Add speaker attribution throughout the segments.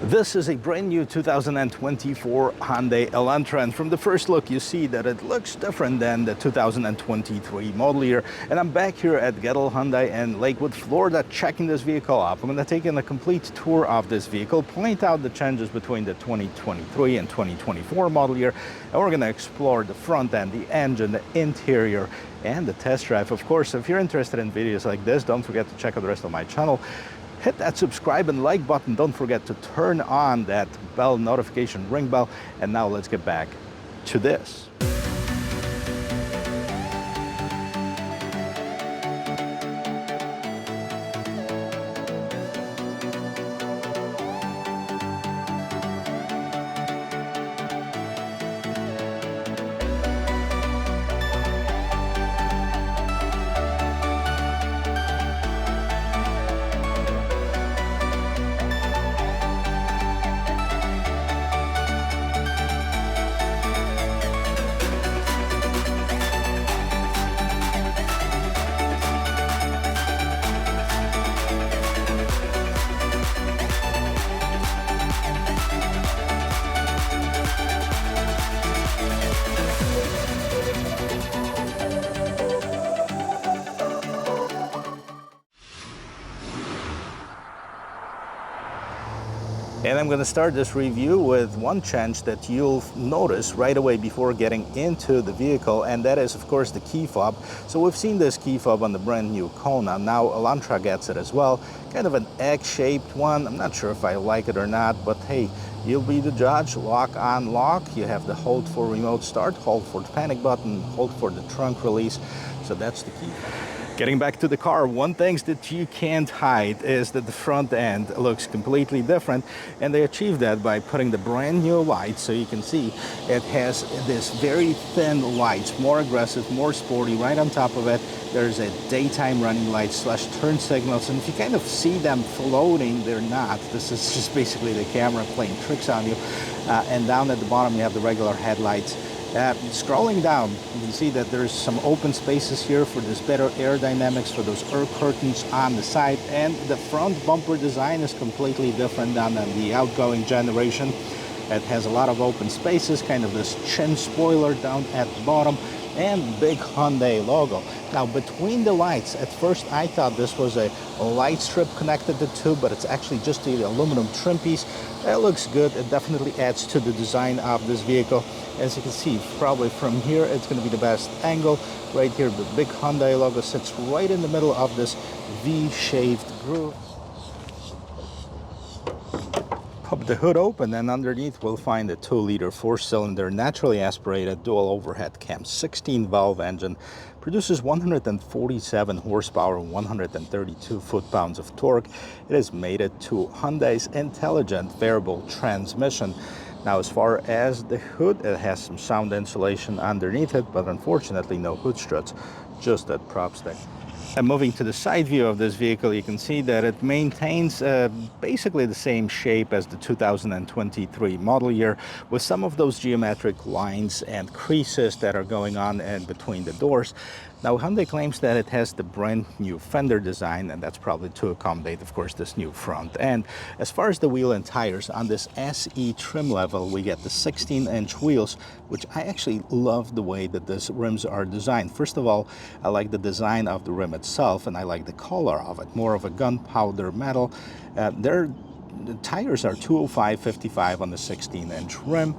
Speaker 1: This is a brand new 2024 Hyundai Elantra, and from the first look you see that it looks different than the 2023 model year. And I'm back here at Gettle Hyundai in Lakewood, Florida, checking this vehicle out. I'm going to take in a complete tour of this vehicle, point out the changes between the 2023 and 2024 model year, and we're going to explore the front end, the engine, the interior, and the test drive. Of course, if you're interested in videos like this, don't forget to check out the rest of my channel. Hit that subscribe and like button. Don't forget to turn on that bell notification ring bell. And now let's get back to this. And I'm going to start this review with one change that you'll notice right away before getting into the vehicle, and that is, of course, the key fob. So we've seen this key fob on the brand new Kona. Now Elantra gets it as well. Kind of an egg-shaped one. I'm not sure if I like it or not, but hey, you'll be the judge. Lock on lock. You have the hold for remote start, hold for the panic button, hold for the trunk release. So that's the key fob. Getting back to the car, one thing that you can't hide is that the front end looks completely different, and they achieved that by putting the brand new lights. So you can see it has this very thin lights, more aggressive, more sporty. Right on top of it, there's a daytime running light slash turn signals, and if you kind of see them floating, they're not. This is just basically the camera playing tricks on you. And down at the bottom, you have the regular headlights. Scrolling down, you can see that there's some open spaces here for this better aerodynamics, for those air curtains on the side, and the front bumper design is completely different than the outgoing generation. It has a lot of open spaces, kind of this chin spoiler down at the bottom, and big Hyundai logo. Now between the lights, at first I thought this was a light strip connected to two, but it's actually just the aluminum trim piece. It looks good. It definitely adds to the design of this vehicle. As you can see, probably from here it's going to be the best angle. Right here, the big Hyundai logo sits right in the middle of this V-shaped groove. Pop the hood open, and underneath we'll find a 2-liter 4-cylinder naturally aspirated dual overhead cam 16-valve engine. Produces 147 horsepower and 132 foot-pounds of torque. It is mated to Hyundai's intelligent variable transmission. Now, as far as the hood, it has some sound insulation underneath it, but unfortunately no hood struts, just that prop stick. And moving to the side view of this vehicle, you can see that it maintains basically the same shape as the 2023 model year, with some of those geometric lines and creases that are going on in between the doors. Now, Hyundai claims that it has the brand new fender design, and that's probably to accommodate, of course, this new front end. As far as the wheel and tires, on this SE trim level, we get the 16-inch wheels, which I actually love the way that these rims are designed. First of all, I like the design of the rim itself, and I like the color of it, more of a gunpowder metal. The tires are 205/55 on the 16-inch rim.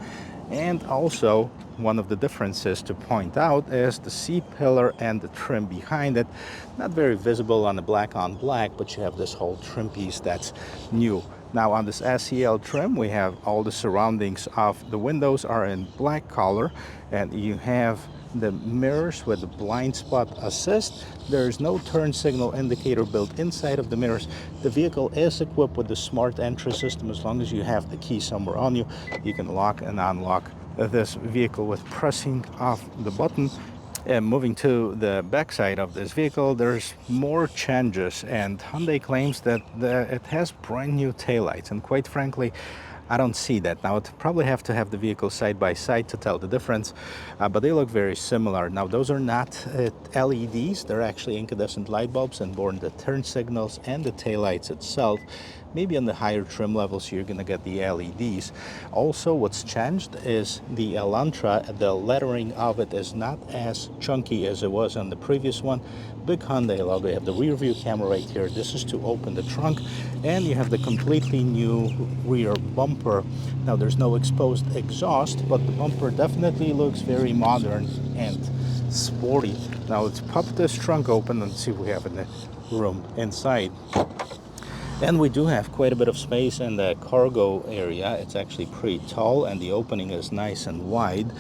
Speaker 1: And also, one of the differences to point out is the C-pillar and the trim behind it. Not very visible on the black on black, but you have this whole trim piece that's new. Now on this SEL trim, we have all the surroundings of the windows are in black color, and you have the mirrors with the blind spot assist. There's no turn signal indicator built inside of the mirrors. The vehicle is equipped with the smart entry system. As long as you have the key somewhere on you, you can lock and unlock this vehicle with pressing of the button. And moving to the backside of this vehicle, there's more changes, and Hyundai claims that it has brand new taillights, and quite frankly, I don't see that. Now, I'd probably have to have the vehicle side by side to tell the difference, but they look very similar. Now, those are not LEDs. They're actually incandescent light bulbs, and born the turn signals and the taillights itself. maybe on the higher trim levels you're going to get the LEDs. Also, what's changed is the Elantra, the lettering of it is not as chunky as it was on the previous one. Big Hyundai logo. You have the rear view camera right here. This is to open the trunk, and you have the completely new rear bumper. Now there's no exposed exhaust, but the bumper definitely looks very modern and sporty. Now let's pop this trunk open and see what we have in the room inside. And we do have quite a bit of space in the cargo area. It's actually pretty tall, and the opening is nice and wide.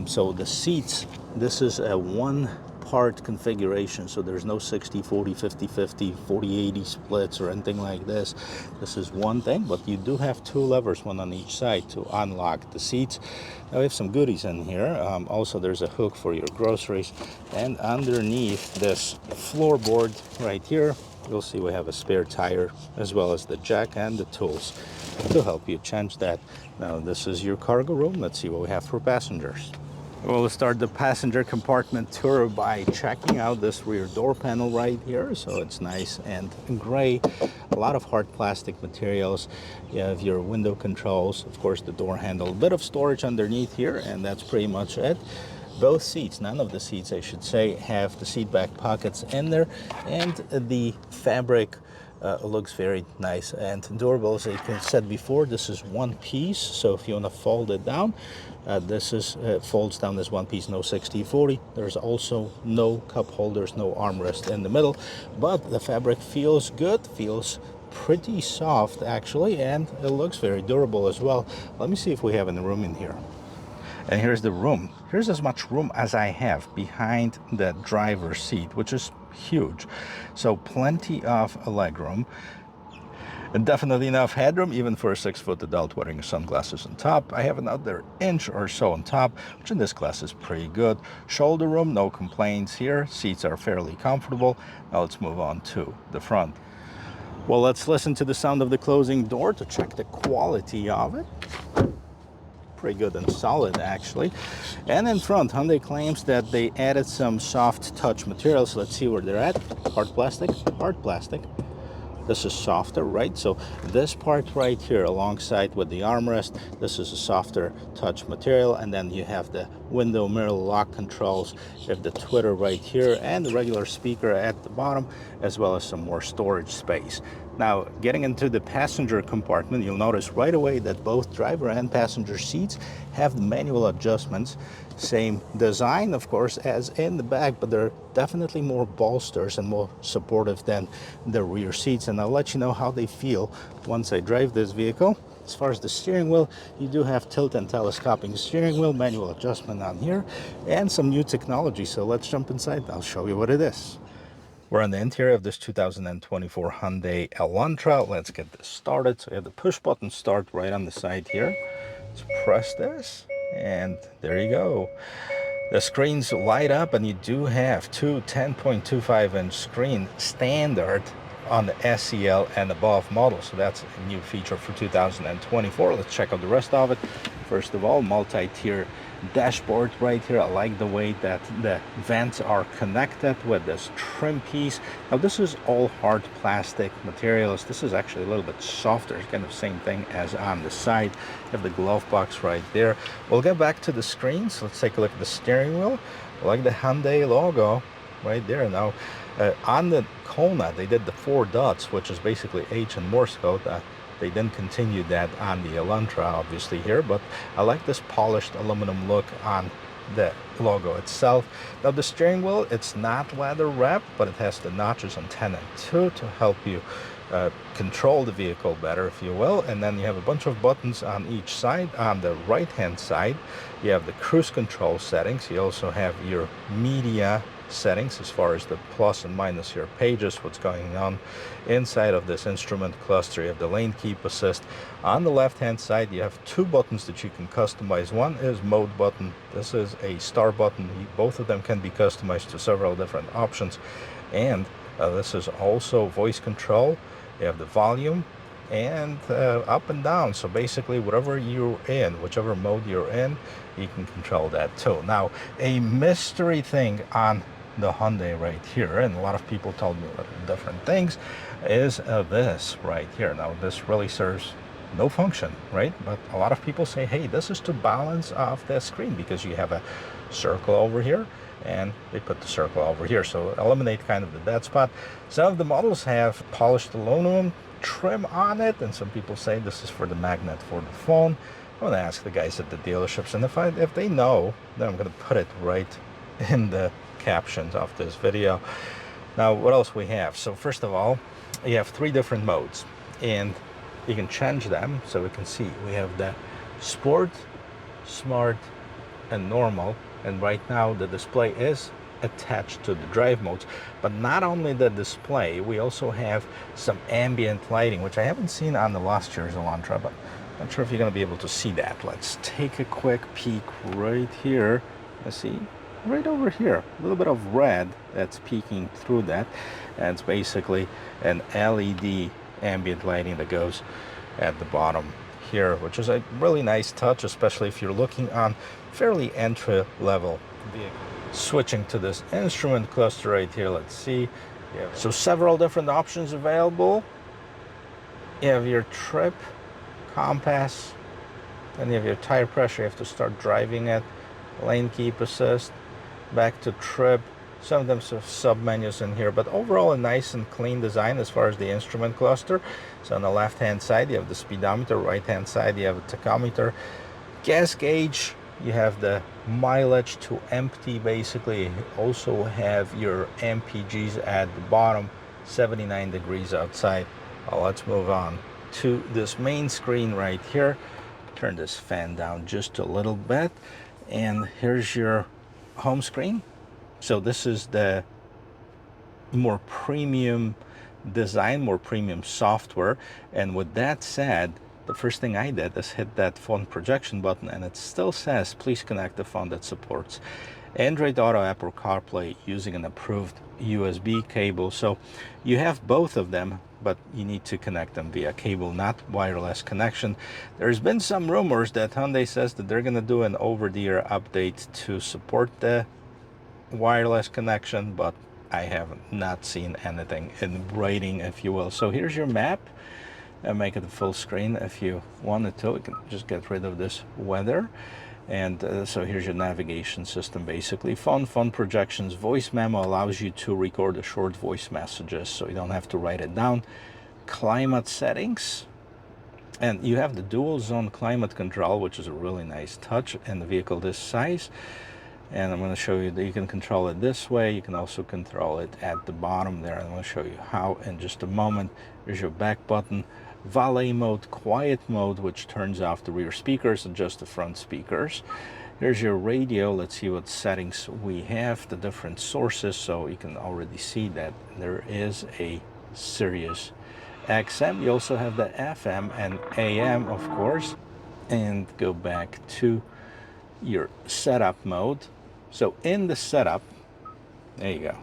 Speaker 1: So the seats, this is a one-part configuration, so there's no 60-40, 50-50, 40-80 splits or anything like this. This is one thing, but you do have two levers, one on each side, to unlock the seats. Now we have some goodies in here. Also, there's a hook for your groceries, and underneath this floorboard right here, you'll see we have a spare tire as well as the jack and the tools to help you change that. Now this is your cargo room. Let's see what we have for passengers. We'll start the passenger compartment tour by checking out this rear door panel right here. So it's nice and gray, a lot of hard plastic materials. You have your window controls, of course the door handle, a bit of storage underneath here, and that's pretty much it. Both seats, none of the seats I should say, have the seat back pockets in there, and the fabric looks very nice and durable. As I said before, this is one piece, so if you want to fold it down, this is folds down as one piece, no 60-40. There's also no cup holders, no armrest in the middle, but the fabric feels good, feels pretty soft actually, and it looks very durable as well. Let me see if we have any room in here. And here's the room. Here's as much room as I have behind the driver's seat, which is huge. So plenty of legroom. And definitely enough headroom, even for a 6-foot adult wearing sunglasses on top. I have another inch or so on top, which in this class is pretty good. Shoulder room, no complaints here. Seats are fairly comfortable. Now let's move on to the front. Well, let's listen to the sound of the closing door to check the quality of it. Pretty good and solid actually. And in front, Hyundai claims that they added some soft touch materials. Let's see where they're at. Hard plastic, hard plastic. This is softer, right? So this part right here alongside with the armrest, this is a softer touch material. And then you have the window mirror lock controls. You have the tweeter right here and the regular speaker at the bottom, as well as some more storage space. Now, getting into the passenger compartment, you'll notice right away that both driver and passenger seats have manual adjustments. Same design, of course, as in the back, but they're definitely more bolsters and more supportive than the rear seats. And I'll let you know how they feel once I drive this vehicle. As far as the steering wheel, you do have tilt and telescoping steering wheel, manual adjustment on here, and some new technology. So let's jump inside. I'll show you what it is. We're on the interior of this 2024 Hyundai Elantra. Let's get this started. So you have the push button start right on the side here. Let's press this, and there you go. The screens light up, and you do have two 10.25-inch screen standard on the SEL and above models. So that's a new feature for 2024. Let's check out the rest of it. First of all, multi-tier dashboard right here. I like the way that the vents are connected with this trim piece. Now this is all hard plastic materials. This is actually a little bit softer, kind of same thing as on the side. You have the glove box right there. We'll get back to the screens. Let's take a look at the steering wheel. I like the Hyundai logo right there. Now on the Kona they did the 4 dots, which is basically H and Morse code. They didn't continue that on the Elantra, obviously, here, but I like this polished aluminum look on the logo itself. Now, the steering wheel, it's not leather wrapped, but it has the notches on 10 and 2 to help you control the vehicle better, if you will. And then you have a bunch of buttons on each side. On the right-hand side, you have the cruise control settings. You also have your media settings as far as the plus and minus your pages, what's going on inside of this instrument cluster. You have the lane keep assist. On the left hand side you have 2 buttons that you can customize. One is mode button, this is a star button. Both of them can be customized to several different options, and this is also voice control. You have the volume and up and down, so basically whatever you're in, whichever mode you're in, you can control that too. Now, a mystery thing on the Hyundai right here, and a lot of people told me different things, is this right here. Now this really serves no function, right? But a lot of people say, hey, this is to balance off the screen because you have a circle over here and they put the circle over here, so eliminate kind of the dead spot. Some of the models have polished aluminum trim on it, and some people say this is for the magnet for the phone. I'm gonna ask the guys at the dealerships, and if they know, then I'm gonna put it right in the captions of this video. Now, what else we have? So first of all, you have 3 different modes, and you can change them. So we can see we have the Sport, Smart, and Normal. And right now the display is attached to the drive modes. But not only the display, we also have some ambient lighting, which I haven't seen on the last year's Elantra, but I'm not sure if you're going to be able to see that. Let's take a quick peek right here. Let's see. Right over here, a little bit of red that's peeking through that, and it's basically an LED ambient lighting that goes at the bottom here, which is a really nice touch, especially if you're looking on fairly entry-level vehicle. Switching to this instrument cluster right here, let's see. Yeah, so several different options available. You have your trip, compass, then you have your tire pressure. You have to start driving it, lane keep assist, back to trip. Some of them have sub-menus in here, but overall a nice and clean design as far as the instrument cluster. So on the left-hand side, you have the speedometer, right-hand side, you have a tachometer. Gas gauge, you have the mileage to empty, basically. You also have your MPGs at the bottom, 79 degrees outside. Well, let's move on to this main screen right here. Turn this fan down just a little bit, and here's your home screen. So this is the more premium design, more premium software. And with that said, the first thing I did is hit that phone projection button, and it still says please connect the phone that supports Android Auto, Apple CarPlay using an approved USB cable. So you have both of them, but you need to connect them via cable, not wireless connection. There's been some rumors that Hyundai says that they're going to do an over-the-air update to support the wireless connection, but I have not seen anything in writing, if you will. So here's your map, and make it a full screen if you wanted to. We can just get rid of this weather. And so here's your navigation system, basically. Phone projections. Voice memo allows you to record the short voice messages, so you don't have to write it down. Climate settings. And you have the dual zone climate control, which is a really nice touch in the vehicle this size. And I'm going to show you that you can control it this way. You can also control it at the bottom there. I'm going to show you how in just a moment. There's your back button. Valet mode, quiet mode, which turns off the rear speakers and just the front speakers. Here's your radio. Let's see what settings we have, the different sources. So you can already see that there is a Sirius XM. You also have the FM and AM, of course. And go back to your setup mode. So in the setup, there you go.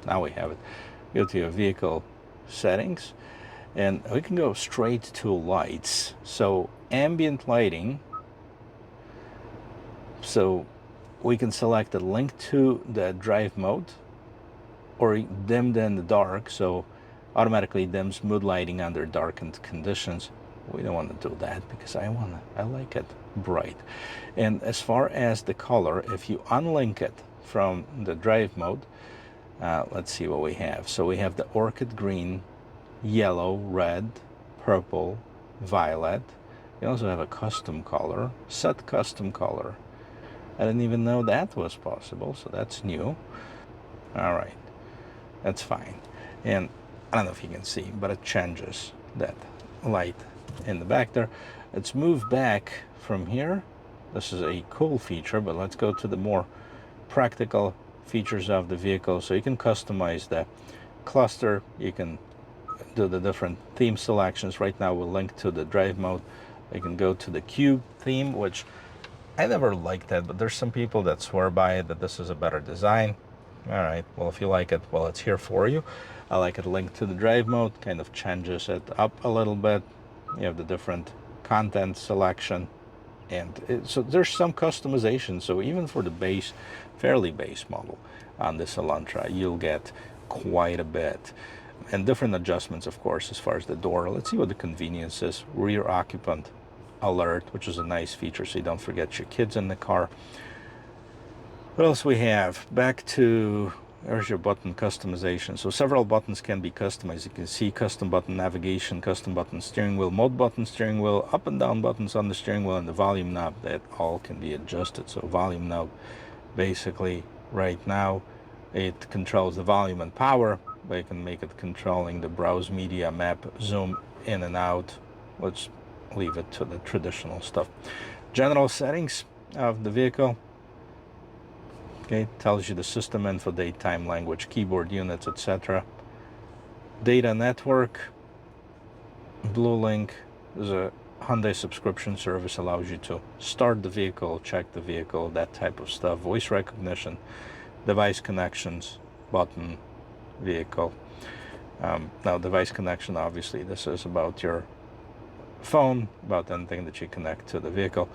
Speaker 1: Now we have it. Go to your vehicle settings, and we can go straight to lights. So ambient lighting. So we can select a link to the drive mode or dimmed in the dark. So automatically dims mood lighting under darkened conditions. We don't want to do that because I like it bright. And as far as the color, if you unlink it from the drive mode, let's see what we have. So we have the orchid green, yellow, red, purple, violet. You also have a custom color, set custom color. I didn't even know that was possible, so that's new. All right, that's fine. And I don't know if you can see, but it changes that light in the back there. Let's move back from here. This is a cool feature, but let's go to the more practical features of the vehicle. So you can customize the cluster. You can do the different theme selections. Right now we'll link to the drive mode. You can go to the cube theme, which I never liked that, but there's some people that swear by it, that this is a better design. All right, well, if you like it, well, it's here for you. I like it linked to the drive mode, kind of changes it up a little bit. You have the different content selection, and so there's some customization. So even for the base, fairly base model on this Elantra, you'll get quite a bit. And different adjustments, of course, as far as the door. Let's see what the convenience is. Rear occupant alert, which is a nice feature so you don't forget your kids in the car. What else we have? Back to, there's your button customization. So several buttons can be customized. You can see custom button navigation, custom button steering wheel, mode button steering wheel, up and down buttons on the steering wheel, and the volume knob. That all can be adjusted. So volume knob, basically right now it controls the volume and power, but you can make it controlling the browse media, map, zoom in and out. Let's leave it to the traditional stuff. General settings of the vehicle. Okay, tells you the system info, date, time, language, keyboard units, etc. Data network. Blue Link is a Hyundai subscription service, allows you to start the vehicle, check the vehicle, that type of stuff. Voice recognition, device connections, button, vehicle. Now device connection, obviously this is about your phone, about anything that you connect to the vehicle.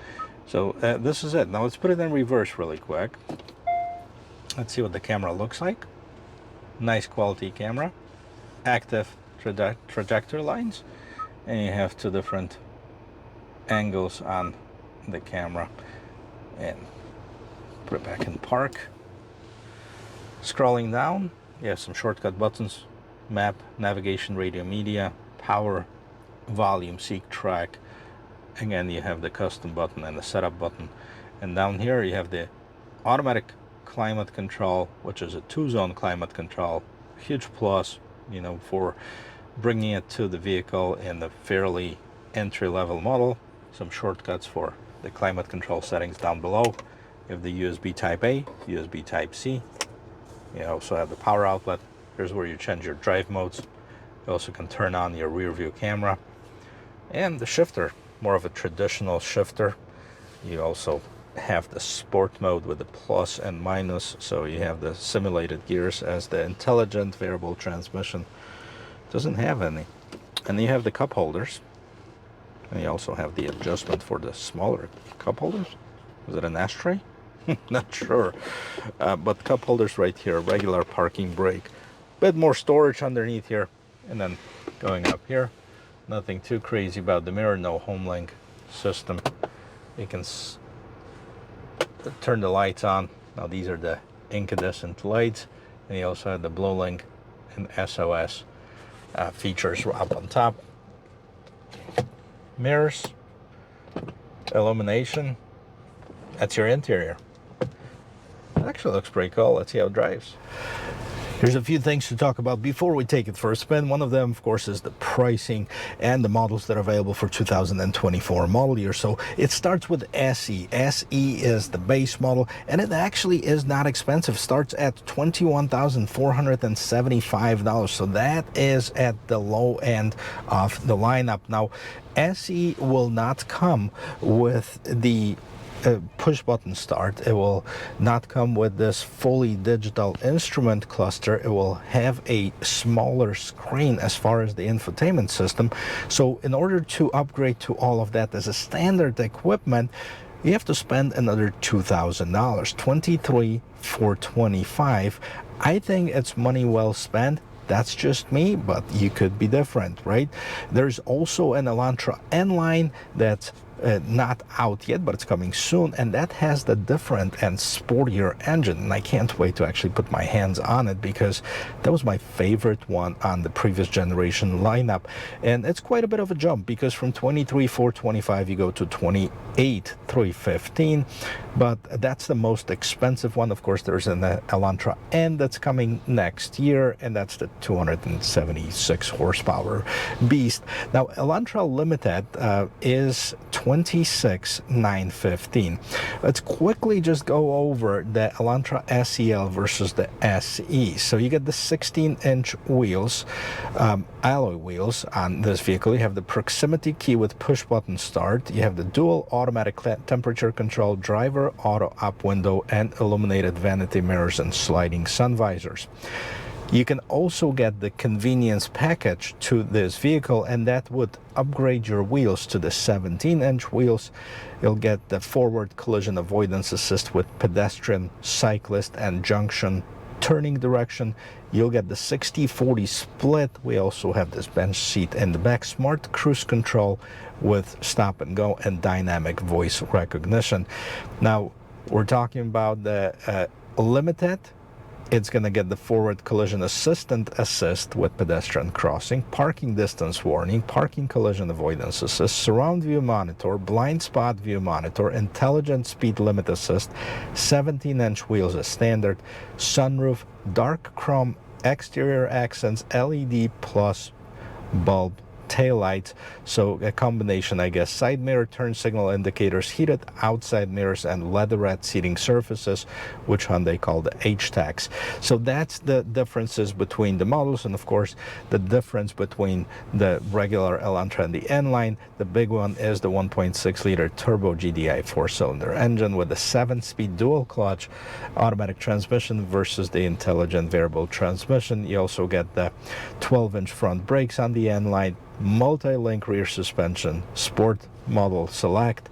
Speaker 1: So this is it. Now let's put it in reverse really quick. Let's see what the camera looks like. Nice quality camera, active trajectory lines, and you have two different angles on the camera. And put it back in park. Scrolling down, you have some shortcut buttons: map, navigation, radio, media, power, volume, seek, track. Again, you have the custom button and the setup button. And down here you have the automatic climate control, which is a 2-zone climate control. Huge plus, you know, for bringing it to the vehicle in the fairly entry-level model. Some shortcuts for the climate control settings down below. You have the USB Type A, USB Type C. You also have the power outlet. Here's where you change your drive modes. You also can turn on your rear view camera. And the shifter, more of a traditional shifter. You also have the sport mode with the plus and minus. So you have the simulated gears, as the intelligent variable transmission doesn't have any. And you have the cup holders. And you also have the adjustment for the smaller cup holders. Is it an ashtray? Not sure. But cup holders right here, regular parking brake. Bit more storage underneath here. And then going up here, nothing too crazy about the mirror, no home link system. You can turn the lights on. Now these are the incandescent lights. And you also have the blue link and SOS features up on top. Mirrors, illumination. That's your interior. It actually looks pretty cool. Let's see how it drives. There's a few things to talk about before we take it for a spin. One of them, of course, is the pricing and the models that are available for 2024 model year. So it starts with SE. SE is the base model, and it actually is not expensive. Starts at $21,475. So that is at the low end of the lineup. Now, SE will not come with the push button start. It will not come with this fully digital instrument cluster. It will have a smaller screen as far as the infotainment system. So in order to upgrade to all of that as a standard equipment, you have to spend another $2,000, $23,425. I think it's money well spent. That's just me, but you could be different, right? There's also an Elantra N-Line that's not out yet, but it's coming soon, and that has the different and sportier engine, and I can't wait to actually put my hands on it, because that was my favorite one on the previous generation lineup. And it's quite a bit of a jump, because from $23,425 you go to $28,315, but that's the most expensive one. Of course, there's an Elantra N that's coming next year, and that's the 276 horsepower beast. Now, Elantra Limited is $26,915. Let's quickly just go over the Elantra SEL versus the SE. So you get the 16-inch wheels, alloy wheels on this vehicle. You have the proximity key with push-button start. You have the dual automatic temperature control, driver auto up window, and illuminated vanity mirrors and sliding sun visors. You can also get the convenience package to this vehicle, and that would upgrade your wheels to the 17-inch wheels. You'll get the forward collision avoidance assist with pedestrian, cyclist, and junction turning direction. You'll get the 60/40 split. We also have this bench seat in the back, smart cruise control with stop and go and dynamic voice recognition. Now, we're talking about the Limited. It's going to get the forward collision assistant assist with pedestrian crossing, parking distance warning, parking collision avoidance assist, surround view monitor, blind spot view monitor, intelligent speed limit assist, 17-inch wheels as standard, sunroof, dark chrome exterior accents, LED plus bulb taillights, so a combination, I guess, side mirror, turn signal indicators, heated outside mirrors, and leatherette seating surfaces, which Hyundai call the H-Tags. So that's the differences between the models, and of course the difference between the regular Elantra and the N-Line. The big one is the 1.6 liter turbo GDI 4-cylinder engine with the 7-speed dual clutch automatic transmission versus the intelligent variable transmission. You also get the 12-inch front brakes on the N-Line, multi-link rear suspension, sport model select,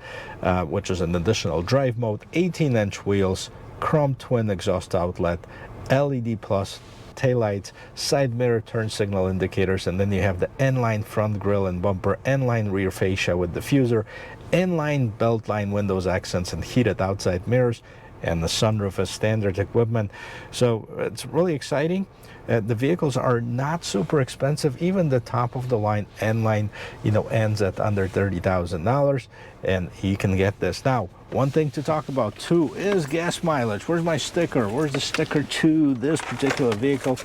Speaker 1: which is an additional drive mode, 18-inch wheels, chrome twin exhaust outlet, LED plus taillights, side mirror, turn signal indicators, and then you have the N-Line front grille and bumper, N-Line rear fascia with diffuser, N-Line belt line windows accents and heated outside mirrors, and the sunroof is standard equipment. So it's really exciting. The vehicles are not super expensive. Even the top of the line N-Line, ends at under $30,000, and you can get this. Now, one thing to talk about too is gas mileage. Where's my sticker? Where's the sticker to this particular vehicle?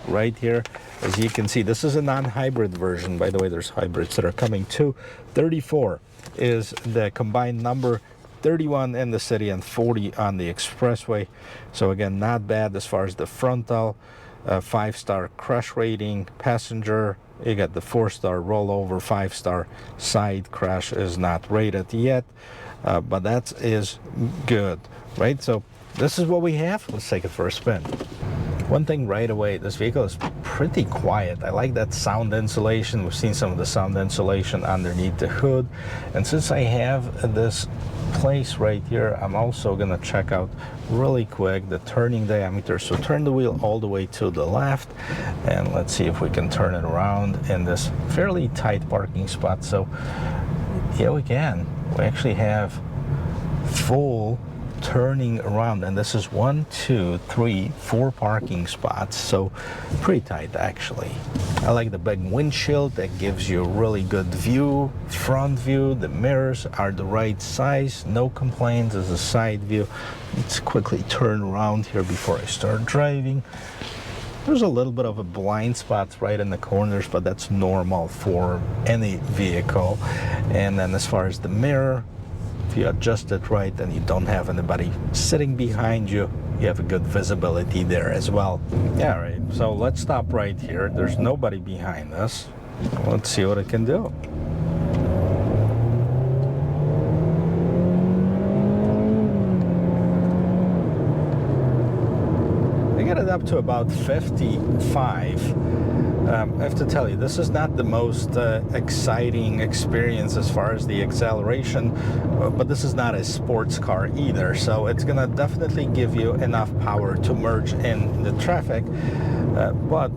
Speaker 1: Right here. As you can see, this is a non-hybrid version. By the way, there's hybrids that are coming too. 34 is the combined number, 31 in the city and 40 on the expressway. So again, not bad as far as the frontal. 5-star crash rating, passenger, you got the 4-star rollover, 5-star side crash is not rated yet, but that is good, right? So this is what we have. Let's take it for a spin. One thing right away, this vehicle is pretty quiet. I like that sound insulation. We've seen some of the sound insulation underneath the hood. And since I have this place right here, I'm also gonna check out really quick the turning diameter. So turn the wheel all the way to the left, and let's see if we can turn it around in this fairly tight parking spot. So here we can. We actually have full turning around, and this is 1, 2, 3, 4 parking spots, so pretty tight actually. I like the big windshield that gives you a really good view, front view. The mirrors are the right size, no complaints as a side view. Let's quickly turn around here before I start driving. There's a little bit of a blind spot right in the corners, but that's normal for any vehicle. And then as far as the mirror, if you adjust it right and you don't have anybody sitting behind you, you have a good visibility there as well. Yeah, right. So let's stop right here. There's nobody behind us. Let's see what it can do. I get it up to about 55. I have to tell you, this is not the most exciting experience as far as the acceleration, but this is not a sports car either, so it's gonna definitely give you enough power to merge in the traffic, but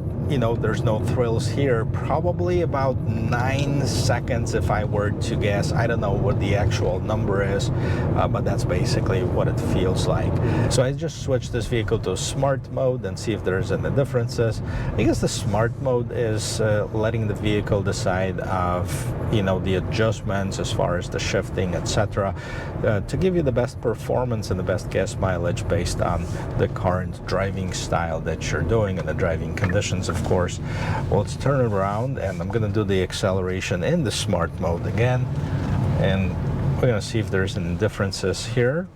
Speaker 1: there's no thrills here. Probably about 9 seconds if I were to guess. I don't know what the actual number is, but that's basically what it feels like. So I just switched this vehicle to smart mode and see if there's any differences. I guess the smart mode is letting the vehicle decide of the adjustments as far as the shifting, etc., to give you the best performance and the best gas mileage based on the current driving style that you're doing and the driving conditions, of course. Well, let's turn it around, and I'm going to do the acceleration in the smart mode again, and we're going to see if there's any differences here.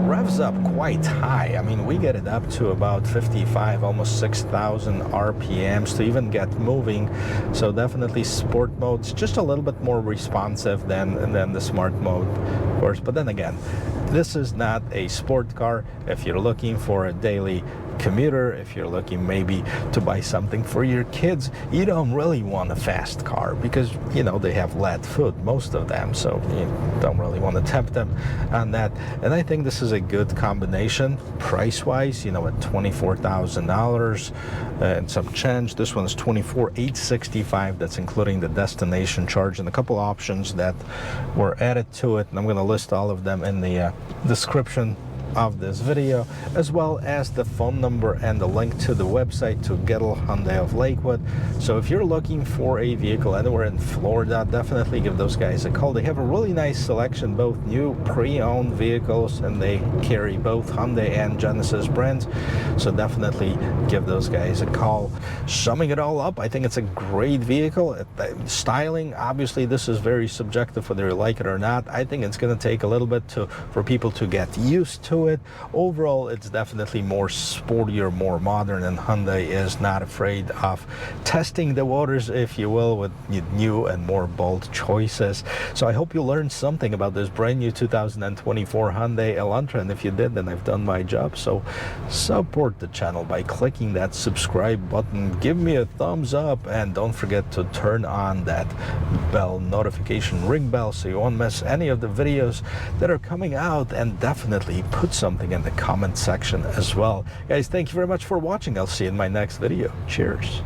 Speaker 1: Revs up quite high. I mean, we get it up to about 55, almost 6,000 RPMs to even get moving. So definitely sport mode's just a little bit more responsive than the smart mode, of course. But then again, this is not a sport car. If you're looking for a daily commuter, if you're looking maybe to buy something for your kids, you don't really want a fast car because, you know, they have lead foot, most of them, so you don't really want to tempt them on that. And I think this is a good combination price-wise, you know, at $24,000 and some change. This one's $24,865. That's including the destination charge and a couple options that were added to it, and I'm going to list all of them in the description of this video, as well as the phone number and the link to the website to Gettle Hyundai of Lakewood. So if you're looking for a vehicle anywhere in Florida, definitely give those guys a call. They have a really nice selection, both new pre-owned vehicles, and they carry both Hyundai and Genesis brands, so definitely give those guys a call. Summing it all up, I think it's a great vehicle. Styling, obviously this is very subjective whether you like it or not. I think it's going to take a little bit for people to get used to it. Overall, it's definitely more sportier, more modern, and Hyundai is not afraid of testing the waters, if you will, with new and more bold choices. So I hope you learned something about this brand new 2024 Hyundai Elantra, and if you did, then I've done my job. So support the channel by clicking that subscribe button, give me a thumbs up, and don't forget to turn on that bell notification ring bell so you won't miss any of the videos that are coming out, and definitely put something in the comment section as well. Guys, thank you very much for watching. I'll see you in my next video. Cheers.